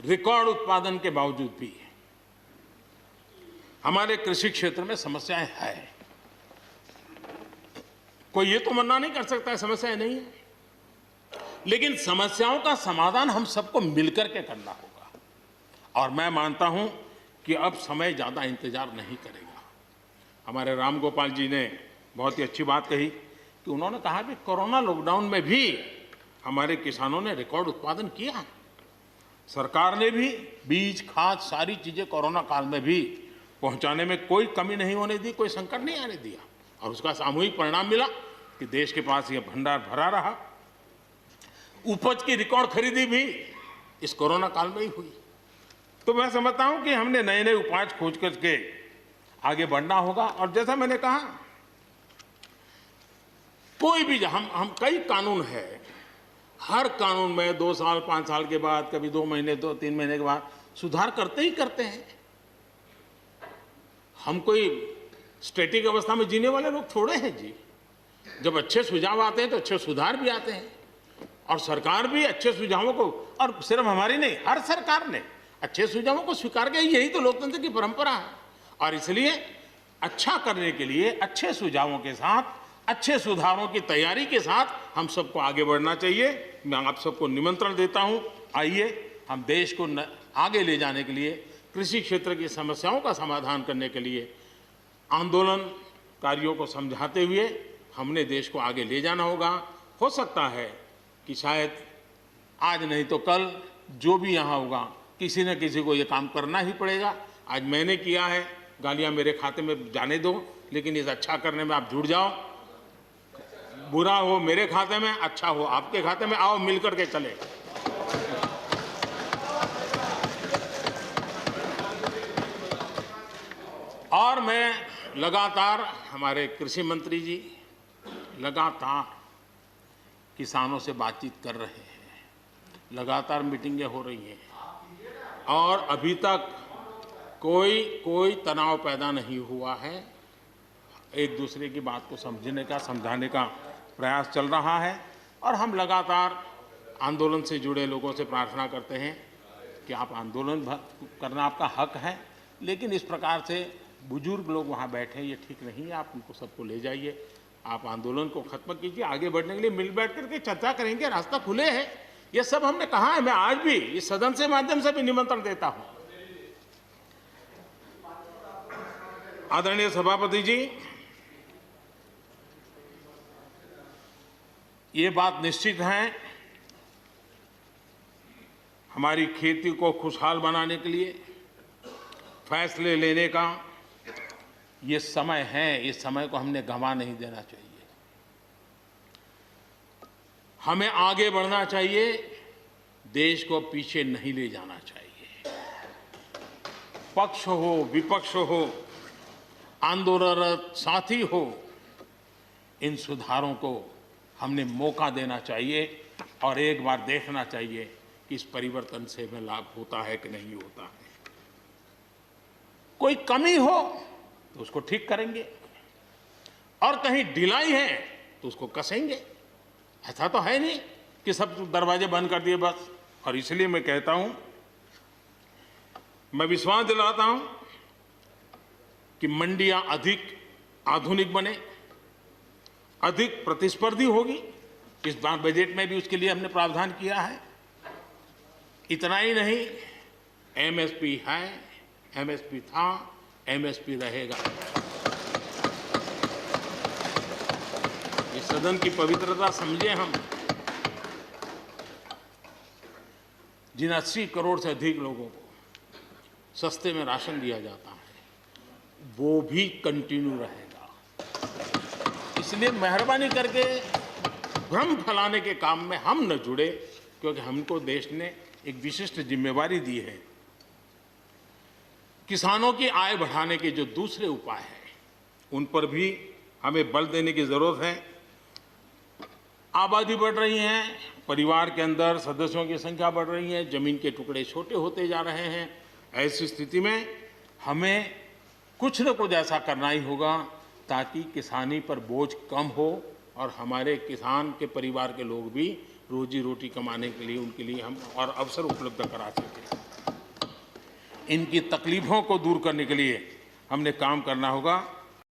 Record उत्पादन के बावजूद भी हमारे कृषि क्षेत्र में समस्याएं हैं। कोई ये तो मना नहीं कर सकता है समस्याएं नहीं है, लेकिन समस्याओं का समाधान हम सबको मिलकर के करना होगा। और मैं मानता हूं कि अब समय ज़्यादा इंतजार नहीं करेगा। हमारे राम गोपाल जी ने बहुत ही अच्छी बात कही कि उन्होंने कहा कि कोरोना लॉकडाउन में भी हमारे किसानों ने रिकॉर्ड उत्पादन किया। सरकार ने भी बीज, खाद, सारी चीज़ें कोरोना काल में भी पहुंचाने में कोई कमी नहीं होने दी, कोई संकट नहीं आने दिया, और उसका सामूहिक परिणाम मिला कि देश के पास यह भंडार भरा रहा। उपज की रिकॉर्ड खरीदी भी इस कोरोना काल में ही हुई। तो मैं समझता हूं कि हमने नए नए उपाय खोज करके आगे बढ़ना होगा। और जैसा मैंने कहा, कोई भी हम कई कानून है, हर कानून में 2 साल 5 साल के बाद, कभी 2 महीने 2-3 महीने के बाद सुधार करते ही करते हैं। हम कोई स्टैटिक अवस्था में जीने वाले लोग थोड़े हैं जी। जब अच्छे सुझाव आते हैं तो अच्छे सुधार भी आते हैं, और सरकार भी अच्छे सुझावों को, और सिर्फ हमारी नहीं, हर सरकार ने अच्छे सुझावों को स्वीकार किया। यही तो लोकतंत्र की परंपरा है। और इसलिए अच्छा करने के लिए अच्छे सुझावों के साथ, अच्छे सुधारों की तैयारी के साथ हम सबको आगे बढ़ना चाहिए। मैं आप सबको निमंत्रण देता हूं, आइए हम देश को आगे ले जाने के लिए, कृषि क्षेत्र की समस्याओं का समाधान करने के लिए आंदोलनकारियों को समझाते हुए हमने देश को आगे ले जाना होगा। हो सकता है कि शायद आज नहीं तो कल जो भी यहाँ होगा, किसी न किसी को ये काम करना ही पड़ेगा। आज मैंने किया है, गालियाँ मेरे खाते में जाने दो, लेकिन इस अच्छा करने में आप जुड़ जाओ। बुरा हो मेरे खाते में, अच्छा हो आपके खाते में, आओ मिलकर के चले। और मैं लगातार, हमारे कृषि मंत्री जी लगातार किसानों से बातचीत कर रहे हैं, लगातार मीटिंगें हो रही हैं, और अभी तक कोई तनाव पैदा नहीं हुआ है। एक दूसरे की बात को समझने का, समझाने का प्रयास चल रहा है। और हम लगातार आंदोलन से जुड़े लोगों से प्रार्थना करते हैं कि आप आंदोलन करना आपका हक है, लेकिन इस प्रकार से बुजुर्ग लोग वहाँ बैठे, ये ठीक नहीं है। आप उनको सबको ले जाइए, आप आंदोलन को खत्म कीजिए। आगे बढ़ने के लिए मिल बैठ करके चर्चा करेंगे, रास्ता खुले है। ये सब हमने कहा है। मैं आज भी इस सदन से माध्यम से भी निमंत्रण देता हूं। आदरणीय सभापति जी, ये बात निश्चित है, हमारी खेती को खुशहाल बनाने के लिए फैसले लेने का ये समय है। इस समय को हमने गंवा नहीं देना चाहिए। हमें आगे बढ़ना चाहिए, देश को पीछे नहीं ले जाना चाहिए। पक्ष हो, विपक्ष हो, आंदोलनरत साथी हो, इन सुधारों को हमने मौका देना चाहिए और एक बार देखना चाहिए कि इस परिवर्तन से हमें लाभ होता है कि नहीं होता है। कोई कमी हो तो उसको ठीक करेंगे, और कहीं ढिलाई है तो उसको कसेंगे। ऐसा तो है नहीं कि सब दरवाजे बंद कर दिए बस। और इसलिए मैं कहता हूं, मैं विश्वास दिलाता हूं कि मंडियां अधिक आधुनिक बने, अधिक प्रतिस्पर्धी होगी। इस बार बजट में भी उसके लिए हमने प्रावधान किया है। इतना ही नहीं, एमएसपी है, एमएसपी था, एमएसपी रहेगा। इस सदन की पवित्रता समझे हम। जिन 80 करोड़ से अधिक लोगों को सस्ते में राशन दिया जाता है, वो भी कंटिन्यू रहेगा। इसलिए मेहरबानी करके भ्रम फैलाने के काम में हम न जुड़े, क्योंकि हमको देश ने एक विशिष्ट जिम्मेवारी दी है। किसानों की आय बढ़ाने के जो दूसरे उपाय हैं, उन पर भी हमें बल देने की जरूरत है। आबादी बढ़ रही है, परिवार के अंदर सदस्यों की संख्या बढ़ रही है, जमीन के टुकड़े छोटे होते जा रहे हैं। ऐसी स्थिति में हमें कुछ न कुछ ऐसा करना ही होगा ताकि किसानी पर बोझ कम हो और हमारे किसान के परिवार के लोग भी रोजी रोटी कमाने के लिए, उनके लिए हम और अवसर उपलब्ध करा सकें। इनकी तकलीफों को दूर करने के लिए हमने काम करना होगा।